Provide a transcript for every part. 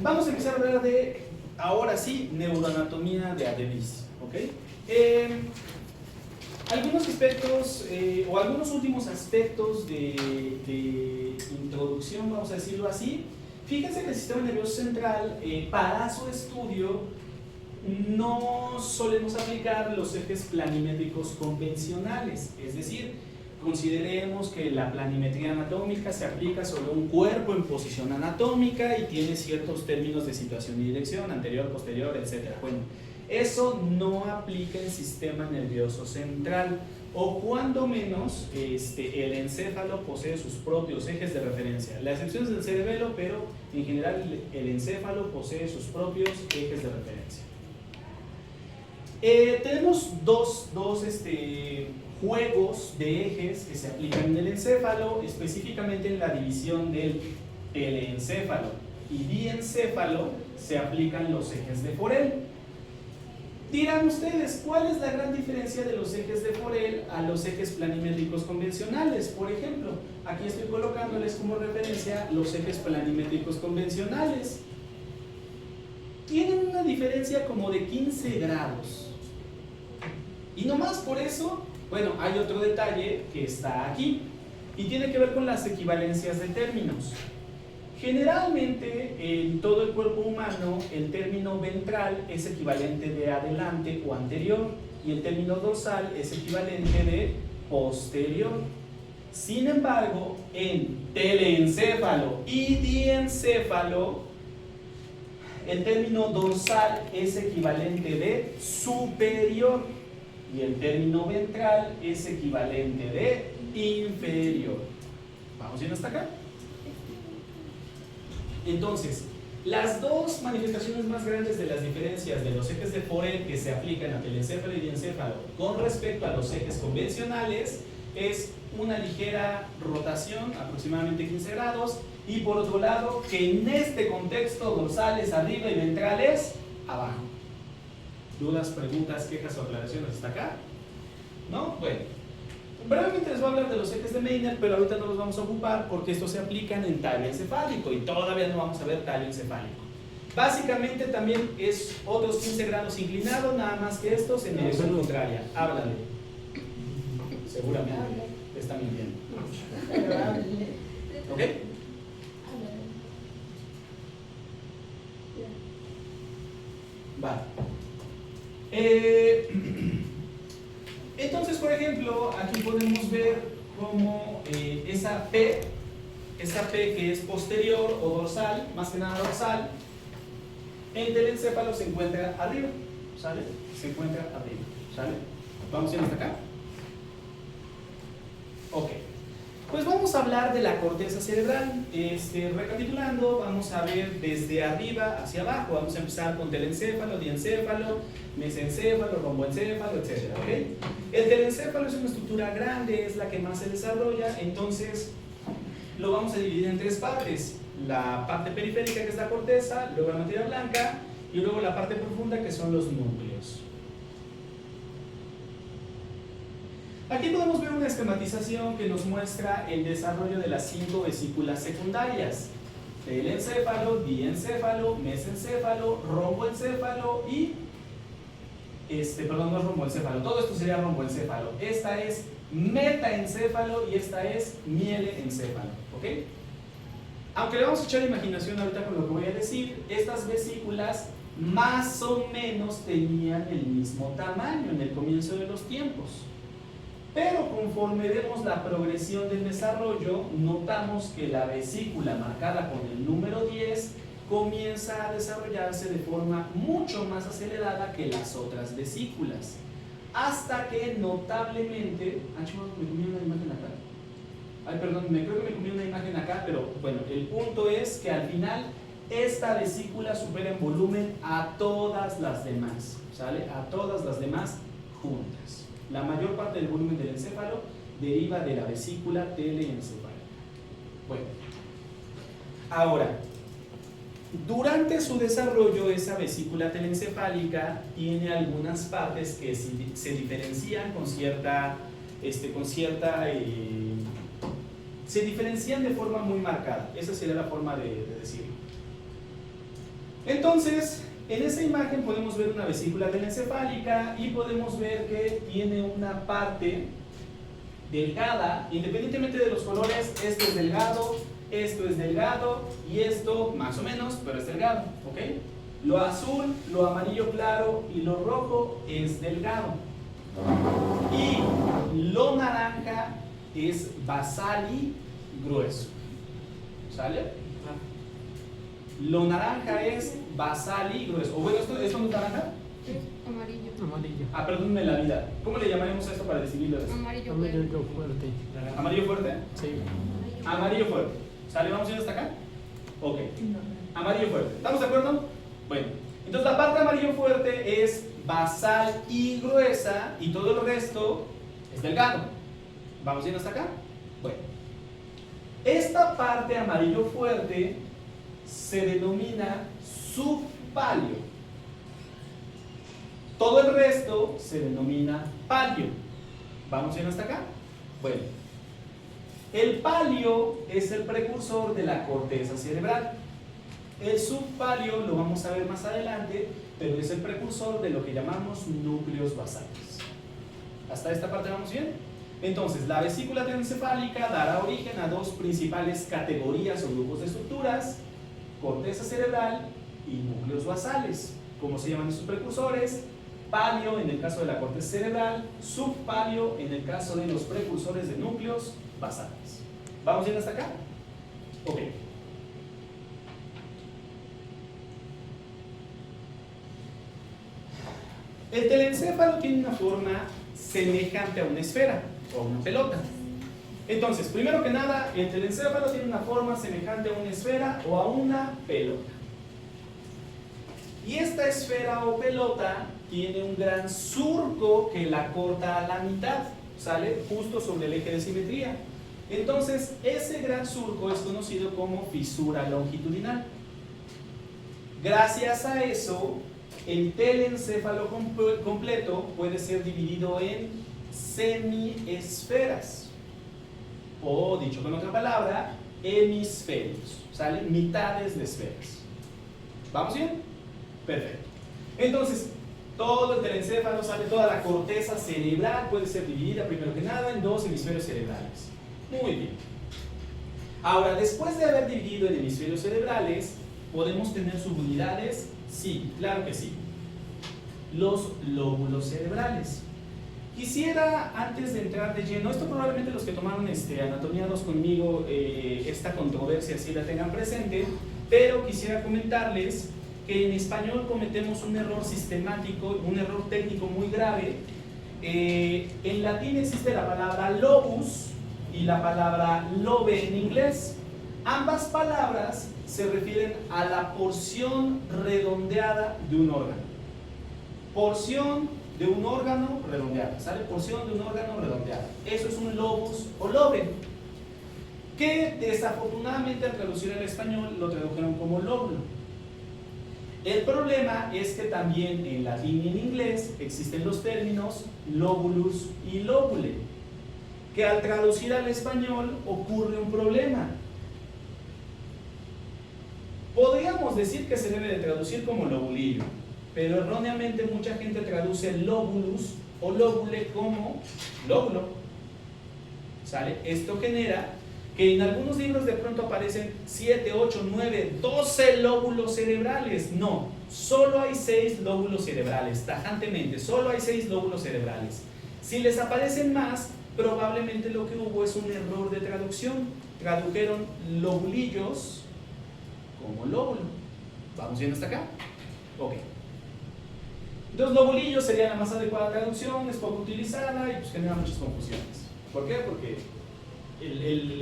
Vamos a empezar a hablar de, ahora sí, neuroanatomía de Adebis, ¿ok? Algunos aspectos, o algunos últimos aspectos de introducción, vamos a decirlo así. Fíjense que el sistema nervioso central, para su estudio, no solemos aplicar los ejes planimétricos convencionales, es decir, consideremos que la planimetría anatómica se aplica sobre un cuerpo en posición anatómica y tiene ciertos términos de situación y dirección, anterior, posterior, etc. Bueno, eso no aplica en sistema nervioso central, o cuando menos el encéfalo posee sus propios ejes de referencia. La excepción es el cerebelo, pero en general el encéfalo posee sus propios ejes de referencia. Tenemos dos juegos de ejes que se aplican en el encéfalo, específicamente en la división del telencéfalo y diencéfalo se aplican los ejes de Forel. Dirán ustedes, ¿cuál es la gran diferencia de los ejes de Forel a los ejes planimétricos convencionales? Por ejemplo, aquí estoy colocándoles como referencia los ejes planimétricos convencionales. Tienen una diferencia como de 15 grados. Y nomás por eso, bueno, hay otro detalle que está aquí y tiene que ver con las equivalencias de términos. Generalmente en todo el cuerpo humano el término ventral es equivalente de adelante o anterior y el término dorsal es equivalente de posterior. Sin embargo, en teleencéfalo y diencéfalo el término dorsal es equivalente de superior y el término ventral es equivalente de inferior. ¿Vamos bien hasta acá? Entonces, las dos manifestaciones más grandes de las diferencias de los ejes de Forel que se aplican a telencéfalo y diencéfalo con respecto a los ejes convencionales es una ligera rotación, aproximadamente 15 grados, y por otro lado, que en este contexto dorsal es arriba y ventral es abajo. ¿Dudas, preguntas, quejas o aclaraciones hasta acá? ¿No? Bueno, brevemente les voy a hablar de los ejes de Meynert, pero ahorita no los vamos a ocupar porque estos se aplican en tallo encefálico y todavía no vamos a ver tallo encefálico. Básicamente también es otros 15 grados inclinado, nada más que estos en dirección contraria. Háblale. Seguramente te está mintiendo. ¿Ok? Vale. Entonces, por ejemplo, aquí podemos ver cómo esa P que es posterior o dorsal, más que nada dorsal, en telencéfalo se encuentra arriba, ¿sale? Se encuentra arriba, ¿sale? ¿Vamos bien hasta acá? Ok. Pues vamos a hablar de la corteza cerebral. Recapitulando, vamos a ver desde arriba hacia abajo. Vamos a empezar con telencéfalo, diencéfalo, mesencéfalo, romboencéfalo, etc. ¿Okay? El telencéfalo es una estructura grande, es la que más se desarrolla, entonces lo vamos a dividir en tres partes. La parte periférica, que es la corteza, luego la materia blanca y luego la parte profunda, que son los núcleos. Aquí podemos ver una esquematización que nos muestra el desarrollo de las 5 vesículas secundarias: telencéfalo, diencéfalo, mesencéfalo, romboencéfalo y no es romboencéfalo, todo esto sería romboencéfalo. Esta es metaencéfalo y esta es mielencéfalo, ¿ok? Aunque le vamos a echar imaginación ahorita con lo que voy a decir, estas vesículas más o menos tenían el mismo tamaño en el comienzo de los tiempos. Pero conforme vemos la progresión del desarrollo, notamos que la vesícula marcada con el número 10 comienza a desarrollarse de forma mucho más acelerada que las otras vesículas, hasta que notablemente... me comí una imagen acá. Creo que me comí una imagen acá, pero bueno, el punto es que al final esta vesícula supera en volumen a todas las demás, ¿sale? A todas las demás juntas. La mayor parte del volumen del encéfalo deriva de la vesícula teleencefálica. Bueno, ahora, durante su desarrollo, esa vesícula telencefálica tiene algunas partes que se diferencian se diferencian de forma muy marcada. Esa sería la forma de decirlo. Entonces, en esa imagen podemos ver una vesícula telencefálica y podemos ver que tiene una parte delgada, independientemente de los colores. Esto es delgado y esto más o menos, pero es delgado, ¿ok? Lo azul, lo amarillo claro y lo rojo es delgado. Y lo naranja es basal y grueso. ¿Sale? Lo naranja es basal y grueso. O bueno, ¿esto no es naranja? Amarillo. Amarillo. Ah, perdónenme la vida. ¿Cómo le llamaremos a esto para distinguirlo de esto? Amarillo Amarillo fuerte. ¿Amarillo fuerte? Sí. Amarillo fuerte. ¿Sale? ¿Vamos a ir hasta acá? Ok. Amarillo fuerte. ¿Estamos de acuerdo? Bueno. Entonces la parte amarillo fuerte es basal y gruesa y todo el resto es delgado. ¿Vamos a ir hasta acá? Bueno. Esta parte amarillo fuerte se denomina subpalio. Todo el resto se denomina palio. ¿Vamos bien hasta acá? Bueno, el palio es el precursor de la corteza cerebral. El subpalio lo vamos a ver más adelante, pero es el precursor de lo que llamamos núcleos basales. ¿Hasta esta parte vamos bien? Entonces, la vesícula telencefálica dará origen a dos principales categorías o grupos de estructuras: corteza cerebral y núcleos basales. ¿Cómo se llaman esos precursores? Palio en el caso de la corteza cerebral, subpalio en el caso de los precursores de núcleos basales. ¿Vamos bien hasta acá? Ok. El telencéfalo tiene una forma semejante a una esfera o una pelota. Entonces, primero que nada, el telencéfalo tiene una forma semejante a una esfera o a una pelota. Y esta esfera o pelota tiene un gran surco que la corta a la mitad, ¿sale? Justo sobre el eje de simetría. Entonces, ese gran surco es conocido como fisura longitudinal. Gracias a eso, el telencéfalo completo puede ser dividido en semiesferas, o dicho con otra palabra, hemisferios, ¿sale? Mitades de esferas. ¿Vamos bien? Perfecto. Entonces, todo el telencéfalo, ¿sale? Toda la corteza cerebral puede ser dividida, primero que nada, en dos hemisferios cerebrales. Muy bien. Ahora, después de haber dividido en hemisferios cerebrales, ¿podemos tener subunidades? Sí, claro que sí. Los lóbulos cerebrales. Quisiera, antes de entrar de lleno, esto probablemente los que tomaron Anatomía 2 conmigo, esta controversia sí la tengan presente, pero quisiera comentarles que en español cometemos un error sistemático, un error técnico muy grave. En latín existe la palabra lobus y la palabra lobe en inglés. Ambas palabras se refieren a la porción redondeada de un órgano. Porción de un órgano redondeada, ¿sale? Porción de un órgano redondeada. Eso es un lobus o lobe, que desafortunadamente al traducir al español lo tradujeron como lóbulo. El problema es que también en latín y en inglés existen los términos lobulus y lóbule, que al traducir al español ocurre un problema. Podríamos decir que se debe de traducir como lobulillo, pero erróneamente mucha gente traduce lóbulus o lóbule como lóbulo, ¿sale? Esto genera que en algunos libros de pronto aparecen 7, 8, 9, 12 lóbulos cerebrales. No, solo hay 6 lóbulos cerebrales, tajantemente, solo hay 6 lóbulos cerebrales. Si les aparecen más, probablemente lo que hubo es un error de traducción. Tradujeron lobulillos como lóbulo. ¿Vamos viendo hasta acá? Ok. Entonces, lobulillos sería la más adecuada traducción, es poco utilizada y pues genera muchas confusiones. ¿Por qué? Porque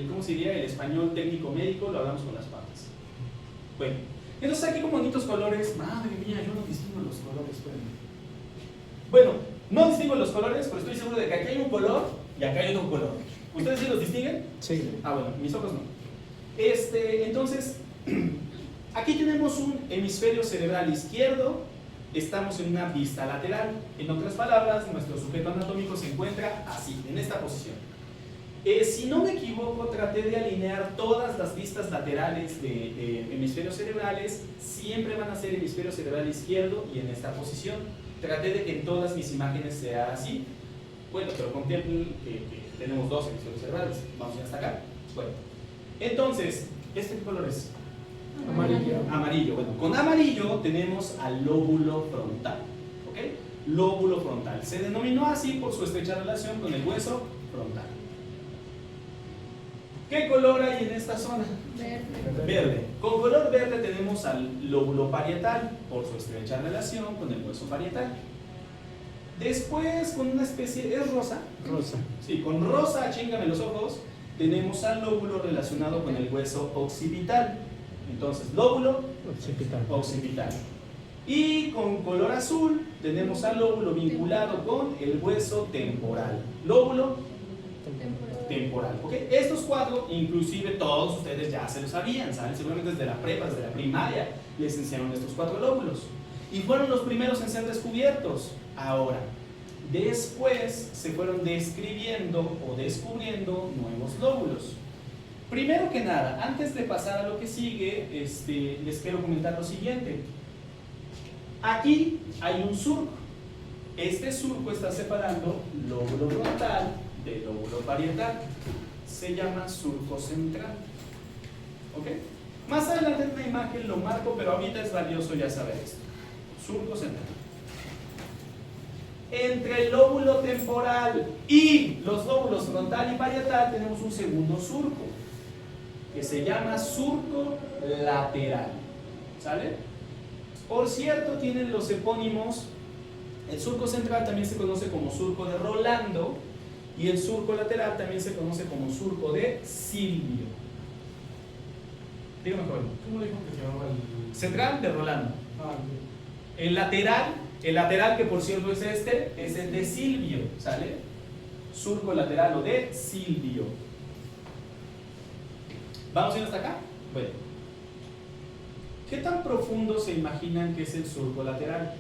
¿cómo se diría? El español técnico médico lo hablamos con las patas. Bueno, entonces aquí con bonitos colores. Madre mía, yo no distingo los colores, espérenme. Bueno, no distingo los colores, pero estoy seguro de que aquí hay un color y acá hay otro color. ¿Ustedes sí los distinguen? Sí. Ah, bueno, mis ojos no. Entonces, aquí tenemos un hemisferio cerebral izquierdo, estamos en una vista lateral. En otras palabras, nuestro sujeto anatómico se encuentra así, en esta posición. Si no me equivoco, traté de alinear todas las vistas laterales de hemisferios cerebrales, siempre van a ser hemisferio cerebral izquierdo y en esta posición. Traté de que en todas mis imágenes sea así. Bueno, pero contemplen que tenemos dos hemisferios cerebrales. Vamos a ir hasta acá. Bueno, entonces, ¿este qué color es? Amarillo. Amarillo. Bueno, con amarillo tenemos al lóbulo frontal. ¿Ok? Lóbulo frontal. Se denominó así por su estrecha relación con el hueso frontal. ¿Qué color hay en esta zona? Verde. Verde. Con color verde tenemos al lóbulo parietal por su estrecha relación con el hueso parietal. Después, con una especie, ¿es rosa? Rosa. Sí, con rosa, chíngame los ojos, tenemos al lóbulo relacionado con el hueso occipital. Entonces, lóbulo Occipital. occipital. Y con color azul tenemos al lóbulo vinculado con el hueso temporal. Lóbulo temporal. ¿Ok? Estos cuatro, inclusive todos ustedes ya se lo sabían, ¿saben? Seguramente desde la prepa, desde la primaria, les enseñaron estos cuatro lóbulos. Y fueron los primeros en ser descubiertos. Ahora, después se fueron describiendo o descubriendo nuevos lóbulos. Primero que nada, antes de pasar a lo que sigue, les quiero comentar lo siguiente. Aquí hay un surco. Este surco está separando lóbulo frontal del lóbulo parietal. Se llama surco central. ¿Ok? Más adelante en una imagen lo marco, pero ahorita es valioso ya saber esto. Surco central. Entre el lóbulo temporal y los lóbulos frontal y parietal tenemos un segundo surco que se llama surco lateral. ¿Sale? Por cierto, tienen los epónimos. El surco central también se conoce como surco de Rolando y el surco lateral también se conoce como surco de Silvio. Dígame, joven. ¿Cómo dijo que se llamaba el...? Central de Rolando. Ah, El lateral que por cierto es este, es el de Silvio, ¿sale? Surco lateral o de Silvio. ¿Vamos a ir hasta acá? Bueno. ¿Qué tan profundo se imaginan que es el surco lateral?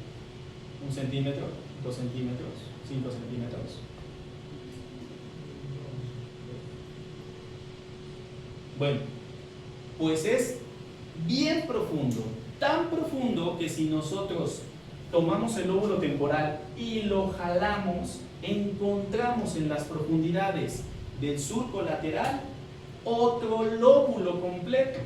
¿1 centímetro? ¿2 centímetros? ¿5 centímetros? Bueno, pues es bien profundo. Tan profundo que si nosotros tomamos el lóbulo temporal y lo jalamos, encontramos en las profundidades del surco lateral otro lóbulo completo.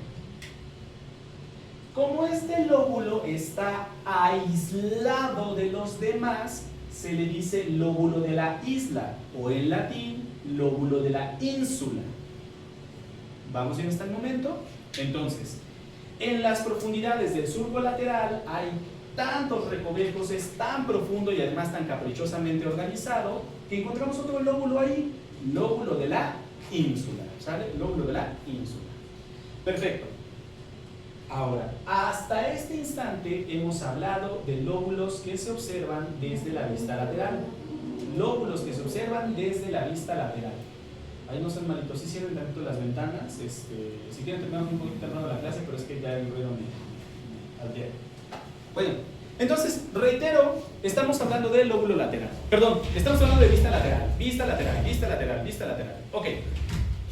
Como este lóbulo está aislado de los demás, se le dice lóbulo de la isla o en latín lóbulo de la ínsula. ¿Vamos bien hasta el momento? Entonces, en las profundidades del surco lateral hay tantos recovecos, es tan profundo y además tan caprichosamente organizado que encontramos otro lóbulo ahí, lóbulo de la ínsula, ¿sale? Lóbulo de la ínsula. Perfecto. Ahora, hasta este instante hemos hablado de lóbulos que se observan desde la vista lateral. Lóbulos que se observan desde la vista lateral. Ahí no son malitos, sí cierren tantito las ventanas. Si quieren terminamos un poquito temprano la clase, pero es que ya el ruido me altera. Bueno, entonces, reitero, estamos hablando del lóbulo lateral. Perdón, estamos hablando de vista lateral, vista lateral, vista lateral, vista lateral. Ok.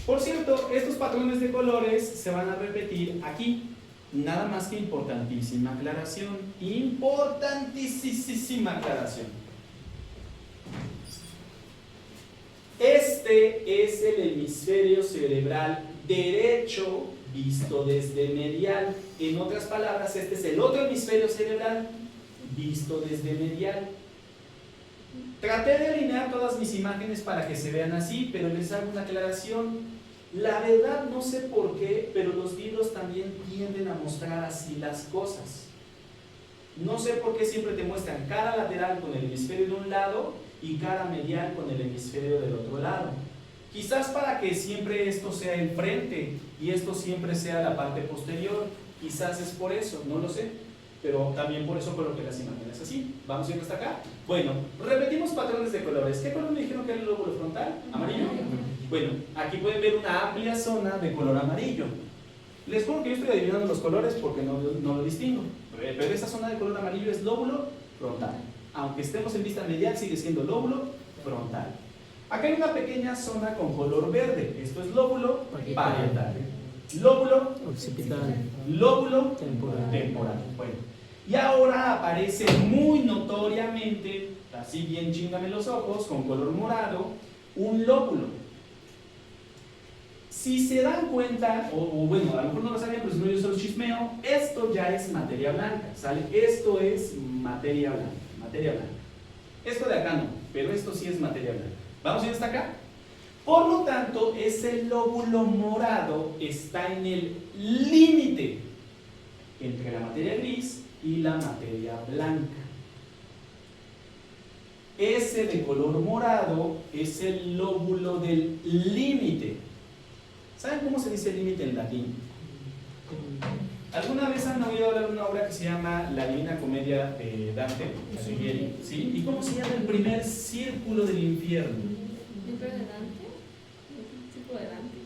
Por cierto, estos patrones de colores se van a repetir aquí. Nada más que importantísima aclaración. Importantísima aclaración. Este es el hemisferio cerebral derecho visto desde medial. En otras palabras, este es el otro hemisferio cerebral visto desde medial. Traté de alinear todas mis imágenes para que se vean así, pero les hago una aclaración. La verdad no sé por qué, pero los libros también tienden a mostrar así las cosas. No sé por qué siempre te muestran cara lateral con el hemisferio de un lado y cara medial con el hemisferio del otro lado. Quizás para que siempre esto sea el frente y esto siempre sea la parte posterior. Quizás es por eso, no lo sé. Pero también por eso coloqué las imágenes así. ¿Vamos a ir hasta acá? Bueno, repetimos patrones de colores. ¿Qué color me dijeron que era el lóbulo frontal? ¿Amarillo? Bueno, aquí pueden ver una amplia zona de color amarillo. Les juro que yo estoy adivinando los colores porque no lo distingo. Pero esa zona de color amarillo es lóbulo frontal. Aunque estemos en vista medial, sigue siendo lóbulo frontal. Acá hay una pequeña zona con color verde. Esto es lóbulo Parietal. parietal. Lóbulo, Occipital. lóbulo Temporal. temporal. Bueno, y ahora aparece muy notoriamente, así bien chingame los ojos, con color morado, un lóbulo. Si se dan cuenta, o bueno, a lo mejor no lo sabían, pero si no yo se los chismeo, esto ya es materia blanca, ¿sale? Esto es materia blanca, materia blanca. Esto de acá no, pero esto sí es materia blanca. ¿Vamos bien hasta acá? Por lo tanto, ese lóbulo morado está en el límite entre la materia gris y la materia blanca. Ese de color morado es el lóbulo del límite. ¿Saben cómo se dice límite en latín? ¿Alguna vez han oído hablar de una obra que se llama La Divina Comedia de Dante? ¿Sí? ¿Y cómo se llama el primer círculo del infierno? ¿Círculo de Dante? ¿Círculo de Dante?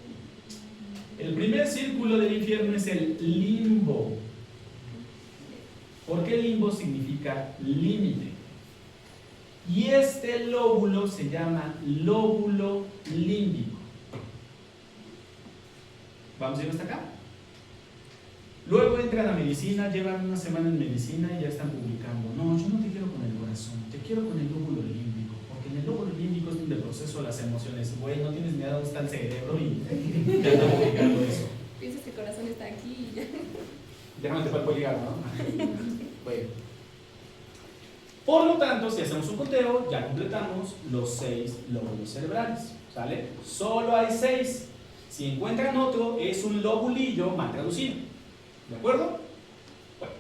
El primer círculo del infierno es el limbo. ¿Por qué limbo significa límite? Y este lóbulo se llama lóbulo límbico. ¿Vamos a ir hasta acá? Luego entran a medicina, llevan una semana en medicina y ya están publicando. No, yo no te quiero con el corazón, te quiero con el lóbulo límbico, porque en el lóbulo límbico es donde proceso las emociones. Güey, no tienes ni idea de dónde está el cerebro y ya están publicando eso. Piensas que el corazón está aquí y ya. Déjame te palpo el hígado, ¿no? Bueno. Por lo tanto, si hacemos un conteo, ya completamos los 6 lóbulos cerebrales. ¿Sale? Solo hay 6. Si encuentran otro, es un lobulillo mal traducido. ¿De acuerdo? Bueno.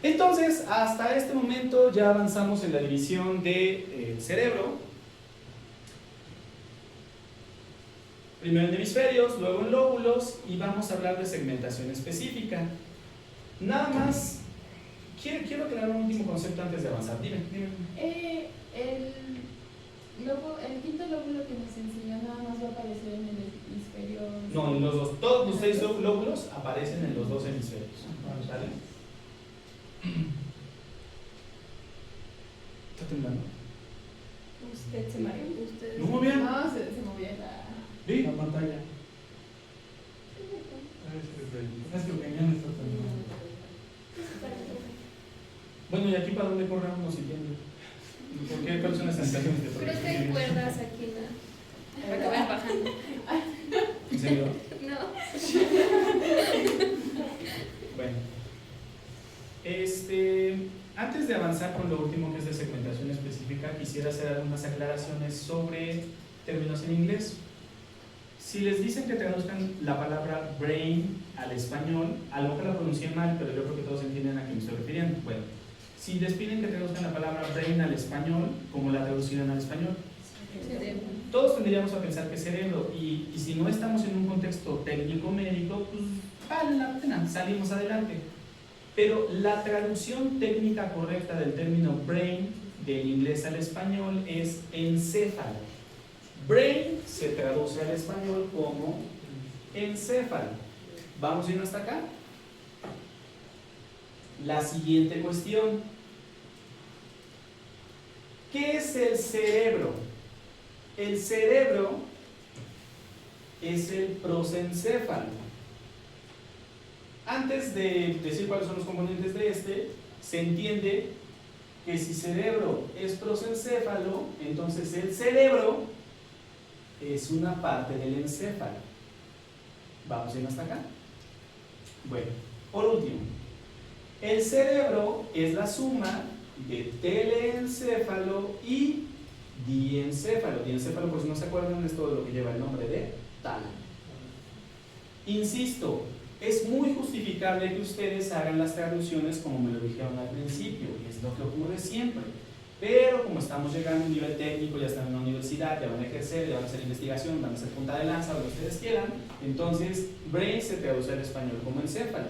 Entonces, hasta este momento ya avanzamos en la división del cerebro. Primero en hemisferios, luego en lóbulos y vamos a hablar de segmentación específica. Nada más, quiero crear un último concepto antes de avanzar. Dime. El quinto lóbulo que nos enseñó nada más va a aparecer en el hemisferio. No, en los dos. Todos los 6 lóbulos aparecen en los 2 hemisferios. ¿Sale? ¿Está temblando? Usted se mareó. Usted. No, muy bien. No, se movía la. ¿Sí? La pantalla. Es que Eugenio está también. Bueno, ¿y aquí para dónde corre uno si tiene? ¿Por qué personas sensaciones de Creo que hay cuerdas aquí en la. Para que vayas bajando. ¿En serio? No. Bueno. Antes de avanzar con lo último que es de segmentación específica, quisiera hacer algunas aclaraciones sobre términos en inglés. Si les dicen que traduzcan la palabra brain al español, a lo mejor la pronuncié mal, pero yo creo que todos entienden a qué me estoy refiriendo. Bueno, si les piden que traduzcan la palabra brain al español, ¿cómo la traducirán al español? Cerebro. Todos tendríamos a pensar que cerebro, y si no estamos en un contexto técnico médico, pues vale la pena, salimos adelante. Pero la traducción técnica correcta del término brain del inglés al español es encéfalo. Brain se traduce al español como encéfalo. ¿Vamos bien hasta acá? La siguiente cuestión. ¿Qué es el cerebro? El cerebro es el prosencéfalo. Antes de decir cuáles son los componentes de se entiende que si cerebro es prosencéfalo, entonces el cerebro es una parte del encéfalo. ¿Vamos bien hasta acá? Bueno, por último, el cerebro es la suma de telencéfalo y diencéfalo. Diencéfalo, por si no se acuerdan, es todo lo que lleva el nombre de tálamo. Insisto, es muy justificable que ustedes hagan las traducciones como me lo dijeron al principio, y es lo que ocurre siempre. Pero como estamos llegando a un nivel técnico, ya están en una universidad, ya van a ejercer, ya van a hacer investigación, van a hacer punta de lanza, lo que ustedes quieran, entonces brain se traduce al español como encéfalo.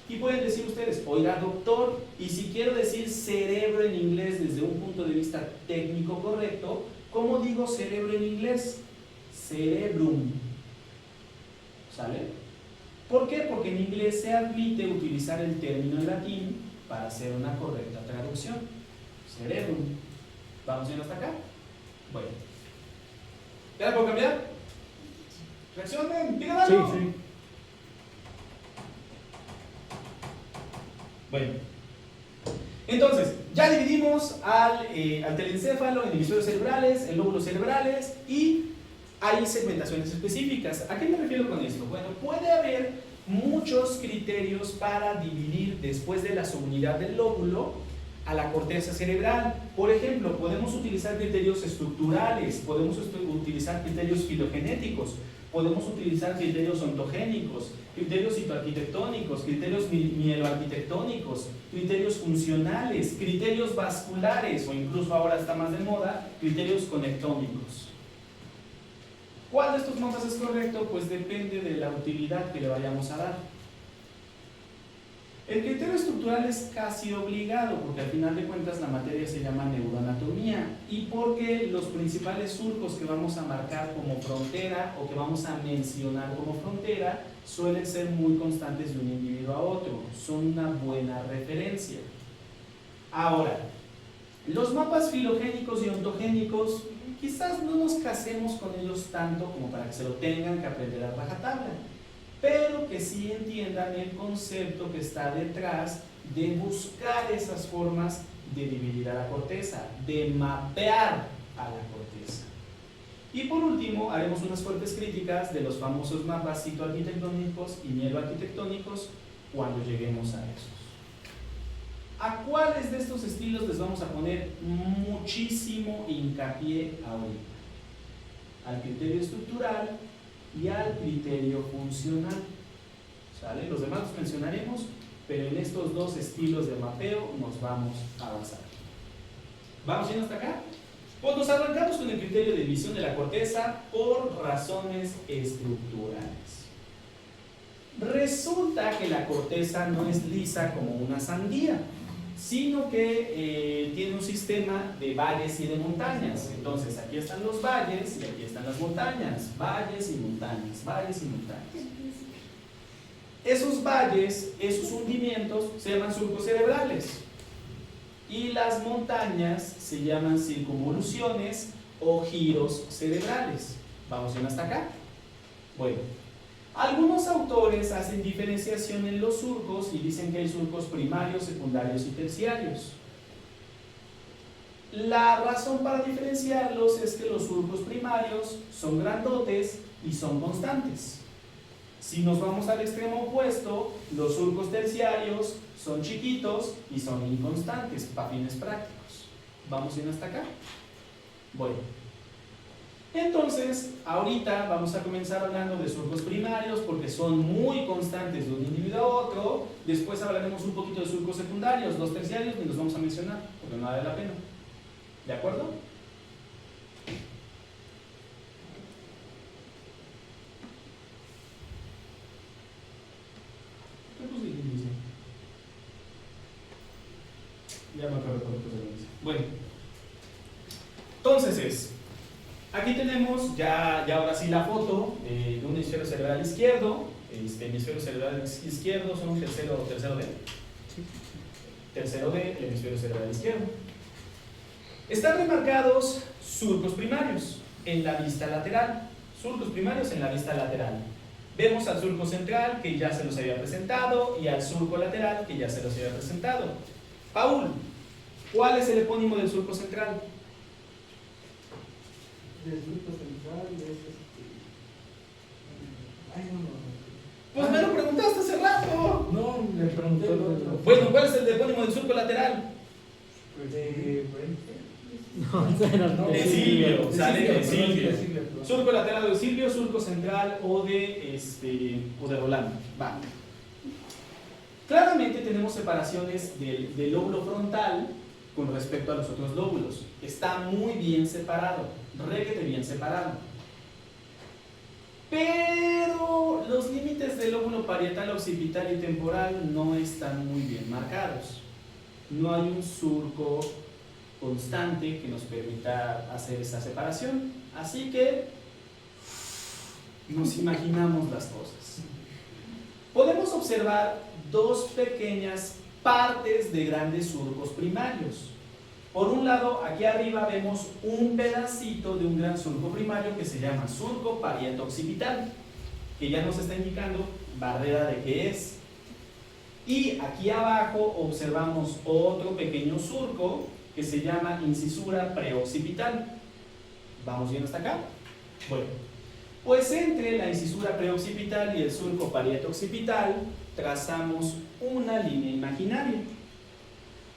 Y pueden decir ustedes, oiga doctor, y si quiero decir cerebro en inglés desde un punto de vista técnico correcto, ¿cómo digo cerebro en inglés? Cerebrum. ¿Sale? ¿Por qué? Porque en inglés se admite utilizar el término en latín para hacer una correcta traducción. Cerebrum. ¿Vamos bien hasta acá? Bueno. ¿Ya la puedo cambiar? Reaccionen, digan Sí, algo. sí. Bueno, entonces, ya dividimos al telencéfalo en hemisferios cerebrales, en lóbulos cerebrales y hay segmentaciones específicas. ¿A qué me refiero con esto? Bueno, puede haber muchos criterios para dividir después de la subunidad del lóbulo a la corteza cerebral. Por ejemplo, podemos utilizar criterios estructurales, podemos utilizar criterios filogenéticos, podemos utilizar criterios ontogénicos, criterios citoarquitectónicos, criterios mieloarquitectónicos, criterios funcionales, criterios vasculares o incluso ahora está más de moda, criterios conectómicos. ¿Cuál de estos mapas es correcto? Pues depende de la utilidad que le vayamos a dar. El criterio estructural es casi obligado porque al final de cuentas la materia se llama neuroanatomía y porque los principales surcos que vamos a marcar como frontera o que vamos a mencionar como frontera suelen ser muy constantes de un individuo a otro, son una buena referencia. Ahora, los mapas filogénicos y ontogénicos quizás no nos casemos con ellos tanto como para que se lo tengan que aprender a rajatabla, pero que sí entiendan el concepto que está detrás de buscar esas formas de dividir a la corteza, de mapear a la corteza. Y por último, haremos unas fuertes críticas de los famosos mapas citoarquitectónicos y mieloarquitectónicos cuando lleguemos a esos. ¿A cuáles de estos estilos les vamos a poner muchísimo hincapié ahorita? Al criterio estructural y al criterio funcional. ¿Sale? Los demás los mencionaremos, pero en estos dos estilos de mapeo nos vamos a basar. ¿Vamos bien hasta acá? Pues nos arrancamos con el criterio de división de la corteza por razones estructurales. Resulta que la corteza no es lisa como una sandía, sino que tiene un sistema de valles y de montañas. Entonces aquí están los valles y aquí están las montañas, valles y montañas, valles y montañas. Esos valles, esos hundimientos se llaman surcos cerebrales y las montañas se llaman circunvoluciones o giros cerebrales. ¿Vamos bien hasta acá? Bueno, algunos autores hacen diferenciación en los surcos y dicen que hay surcos primarios, secundarios y terciarios. La razón para diferenciarlos es que los surcos primarios son grandotes y son constantes. Si nos vamos al extremo opuesto, los surcos terciarios son chiquitos y son inconstantes para fines prácticos. ¿Vamos bien hasta acá? Bueno. Entonces, ahorita vamos a comenzar hablando de surcos primarios porque son muy constantes de un individuo a otro. Después hablaremos un poquito de surcos secundarios, los terciarios ni los vamos a mencionar porque no vale la pena. ¿De acuerdo? Ya me acuerdo por qué se dice. Bueno, entonces aquí tenemos ya ahora sí la foto de un hemisferio cerebral izquierdo. Este hemisferio cerebral izquierdo son tercero D. Tercero D, el hemisferio cerebral izquierdo. Están remarcados surcos primarios en la vista lateral. Surcos primarios en la vista lateral. Vemos al surco central que ya se los había presentado y al surco lateral que ya se los había presentado. Paul, ¿cuál es el epónimo del surco central? Del surco central es Ay, no. Pues me lo preguntaste hace rato. No, le pregunté al otro. Bueno, ¿cuál es el epónimo del surco lateral? De No, ese era no. De Silvio, sale de Silvio. perdón. Surco lateral de Silvio, surco central o de Rolando. Va. Claramente tenemos separaciones del lóbulo frontal con respecto a los otros lóbulos. Está muy bien separado, requete bien separado. Pero los límites del lóbulo parietal, occipital y temporal no están muy bien marcados. No hay un surco constante que nos permita hacer esa separación. Así que nos imaginamos las cosas. Podemos observar dos pequeñas partes de grandes surcos primarios. Por un lado, aquí arriba vemos un pedacito de un gran surco primario que se llama surco parieto-occipital, que ya nos está indicando barrera de qué es. Y aquí abajo observamos otro pequeño surco que se llama incisura preoccipital. ¿Vamos bien hasta acá? Bueno, pues entre la incisura preoccipital y el surco parieto-occipital trazamos una línea imaginaria.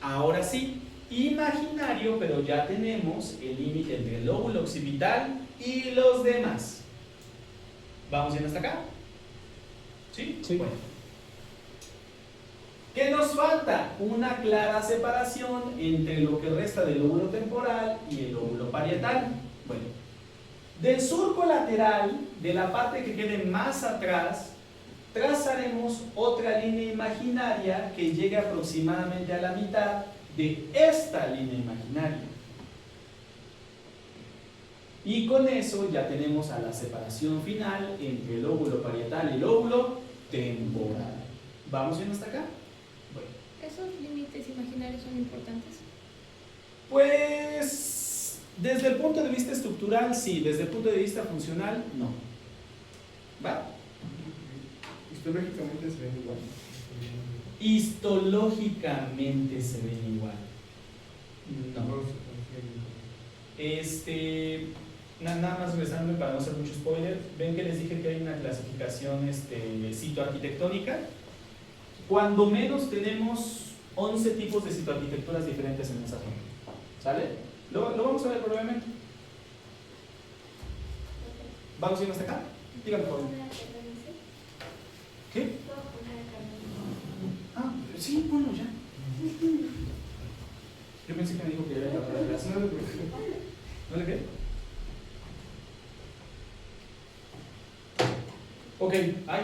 Ahora sí, imaginario, pero ya tenemos el límite entre el lóbulo occipital y los demás. ¿Vamos bien hasta acá? ¿Sí? Sí. Bueno. ¿Qué nos falta? Una clara separación entre lo que resta del lóbulo temporal y el lóbulo parietal. Bueno, del surco lateral, de la parte que quede más atrás, trazaremos otra línea imaginaria que llegue aproximadamente a la mitad de esta línea imaginaria. Y con eso ya tenemos a la separación final entre el lóbulo parietal y el lóbulo temporal. ¿Vamos bien hasta acá? Bueno. ¿Esos límites imaginarios son importantes? Pues, desde el punto de vista estructural, sí. Desde el punto de vista funcional, no. ¿Va? Histológicamente se ven igual. Histológicamente se ven igual. No. Nada más regresando para no hacer mucho spoiler, ven que les dije que hay una clasificación citoarquitectónica. Cuando menos tenemos 11 tipos de citoarquitecturas diferentes en esa zona. ¿Sale? Lo vamos a ver brevemente. ¿Vamos bien hasta acá? Díganme por favor. ¿Qué? Ah, sí, bueno, ya. Yo pensé que me dijo que era la clase. ¿No le qué? Ok, ay.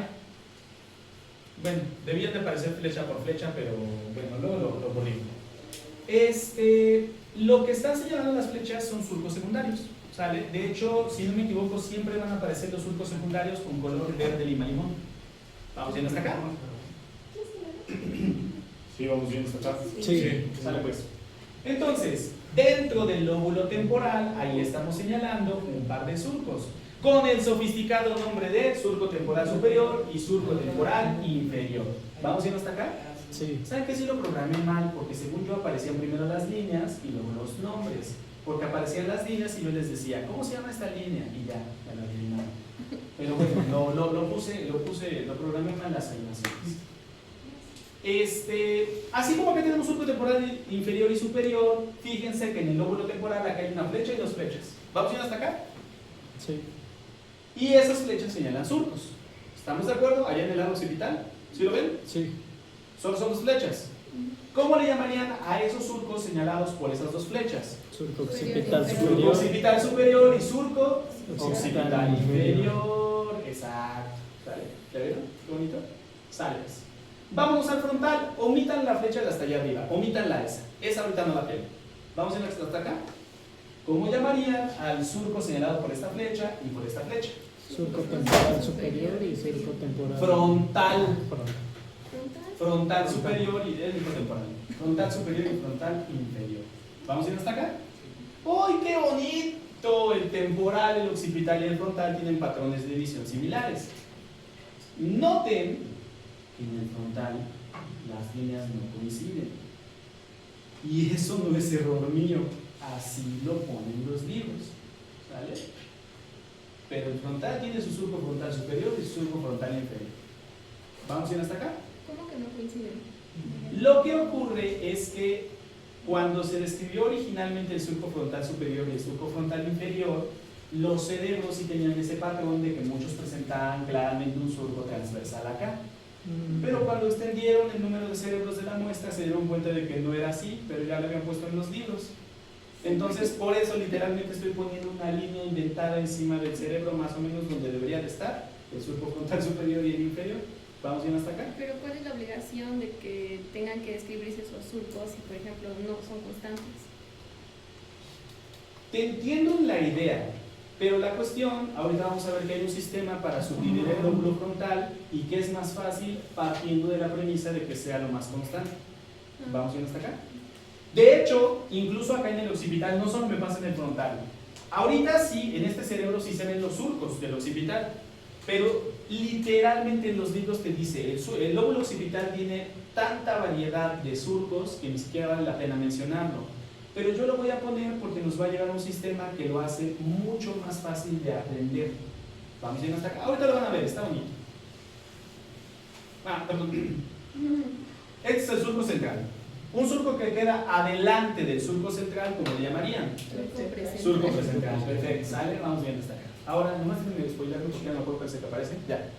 Bueno, debían de aparecer flecha por flecha, pero bueno, luego lo borré. Lo que están señalando las flechas son surcos secundarios, ¿sale? De hecho, si no me equivoco, siempre van a aparecer los surcos secundarios con color verde lima limón. ¿Vamos bien hasta acá? Sí, vamos bien hasta acá. Sí. Sale pues. Entonces, dentro del lóbulo temporal, ahí estamos señalando un par de surcos, con el sofisticado nombre de surco temporal superior y surco temporal inferior. ¿Vamos bien hasta acá? Sí. ¿Saben qué? Sí lo programé mal, porque según yo aparecían primero las líneas y luego los nombres. Porque aparecían las líneas y yo les decía, ¿cómo se llama esta línea? Y ya lo adivinaba. Pero bueno, lo programé mal las animaciones. Así como que tenemos surco temporal inferior y superior, fíjense que en el lóbulo temporal acá hay una flecha y dos flechas. ¿Vamos bien hasta acá? Sí. Y esas flechas señalan surcos. ¿Estamos de acuerdo? Allá en el lado occipital. ¿Sí lo ven? Sí. Solo son dos flechas. ¿Cómo le llamarían a esos surcos señalados por esas dos flechas? Surco occipital Surco superior. occipital superior y surco Occipital occipital inferior. inferior. Exacto. ¿Sale? ¿Ya vieron? Qué bonito. Sale. Vámonos al frontal. Omitan la flecha de hasta allá arriba. Omitanla esa. Esa ahorita no la tengo. Vamos a ir hasta acá. ¿Cómo llamarían al surco señalado por esta flecha y por esta flecha? Surco temporal superior y surco temporal Frontal. frontal. Frontal superior y el mismo temporal. Frontal superior y frontal inferior. ¿Vamos a ir hasta acá? ¡Uy, qué bonito! El temporal, el occipital y el frontal tienen patrones de división similares. Noten que en el frontal las líneas no coinciden. Y eso no es error mío. Así lo ponen los libros. ¿Sale? Pero el frontal tiene su surco frontal superior y su surco frontal inferior. ¿Vamos a ir hasta acá? ¿Cómo que no coinciden? Lo que ocurre es que cuando se describió originalmente el surco frontal superior y el surco frontal inferior, los cerebros sí tenían ese patrón de que muchos presentaban claramente un surco transversal acá. Pero cuando extendieron el número de cerebros de la muestra se dieron cuenta de que no era así, pero ya lo habían puesto en los libros. Entonces, por eso literalmente estoy poniendo una línea inventada encima del cerebro, más o menos donde debería de estar, el surco frontal superior y el inferior. ¿Vamos bien hasta acá? Pero ¿cuál es la obligación de que tengan que describirse esos surcos si, por ejemplo, no son constantes? Te entiendo en la idea, pero la cuestión, ahorita vamos a ver que hay un sistema para subdividir el lóbulo frontal y que es más fácil partiendo de la premisa de que sea lo más constante. ¿Vamos bien hasta acá? De hecho, incluso acá en el occipital no solo me pasa en el frontal. Ahorita sí, en este cerebro sí se ven los surcos del occipital, pero literalmente en los libros te dice, el lóbulo occipital tiene tanta variedad de surcos que ni siquiera vale la pena mencionarlo. Pero yo lo voy a poner porque nos va a llevar a un sistema que lo hace mucho más fácil de aprender. Vamos bien hasta acá. Ahorita lo van a ver, está bonito. Perdón. Este es el surco central. Un surco que queda adelante del surco central, ¿cómo le llamarían? Surco presentral. Perfecto. Sale, vamos bien hasta acá. Ahora, nomás déjenme spoiler porque ya no puedo pensar que aparece. Ya.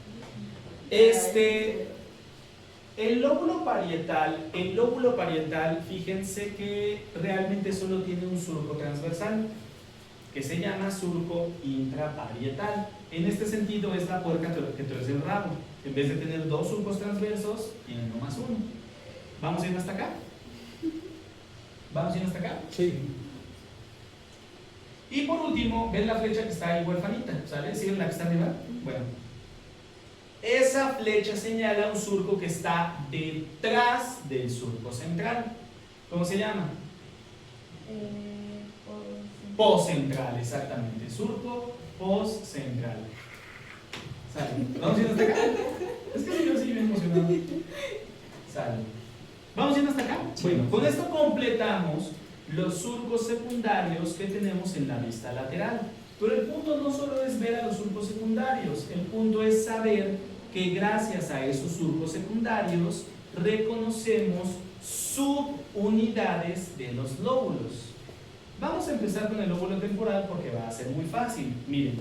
El lóbulo parietal, fíjense que realmente solo tiene un surco transversal, que se llama surco intraparietal. En este sentido es la puerca que torce el rabo. En vez de tener dos surcos transversos, tiene nomás uno. ¿Vamos bien hasta acá? ¿Vamos bien hasta acá? Sí. Y por último, ¿ven la flecha que está ahí huerfanita? ¿Sale? ¿Siguen la que está arriba? Bueno. Esa flecha señala un surco que está detrás del surco central. ¿Cómo se llama? Poscentral, exactamente. Surco poscentral. ¿Sale? ¿Vamos yendo hasta acá? Es que yo sí me emocionado. ¿Sale? ¿Vamos yendo hasta acá? Bueno, con esto completamos los surcos secundarios que tenemos en la vista lateral. Pero el punto no solo es ver a los surcos secundarios, el punto es saber que gracias a esos surcos secundarios reconocemos subunidades de los lóbulos. Vamos a empezar con el lóbulo temporal porque va a ser muy fácil. Miren,